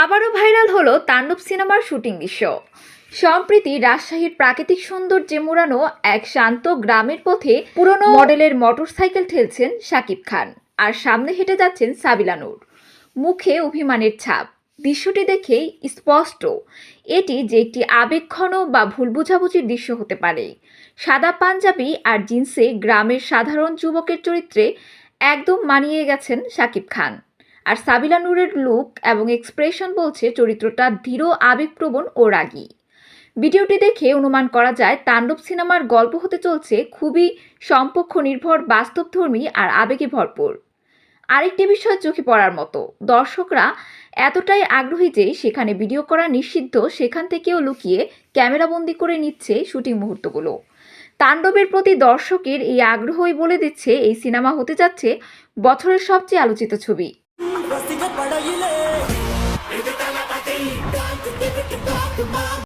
আবারও ভাইরাল হলো তাণ্ডব সিনেমার শুটিং দৃশ্য। সম্প্রতি রাজশাহীর প্রাকৃতিক সৌন্দর্যে মোড়ানো এক শান্ত গ্রামের পথে পুরনো মডেলের মোটরসাইকেল ঠেলছেন শাকিব খান, আর সামনে হেঁটে যাচ্ছেন সাবিলা নূর, মুখে অভিমানের ছাপ। দৃশ্যটি দেখেই স্পষ্ট এটি যে একটি আবেগঘন বা ভুল বোঝাবুঝির দৃশ্য হতে পারে। সাদা পাঞ্জাবি আর জিন্সে গ্রামের সাধারণ যুবকের চরিত্রে একদম মানিয়ে গেছেন শাকিব খান, আর সাবিলা নূরের লুক এবং এক্সপ্রেশন বলছে চরিত্রটা ধীর, আবেগপ্রবণ ও রাগী। ভিডিওটি দেখে অনুমান করা যায় তাণ্ডব সিনেমার গল্প হতে চলছে খুবই সম্পর্ক নির্ভর, বাস্তবধর্মী আর আবেগে ভরপুর। আরেকটি বিষয় চোখে পড়ার মতো, দর্শকরা এতটাই আগ্রহী যে সেখানে ভিডিও করা নিষিদ্ধ, সেখান থেকেও লুকিয়ে ক্যামেরাবন্দি করে নিচ্ছে শুটিং মুহূর্তগুলো। তাণ্ডবের প্রতি দর্শকের এই আগ্রহই বলে দিচ্ছে এই সিনেমা হতে যাচ্ছে বছরের সবচেয়ে আলোচিত ছবি।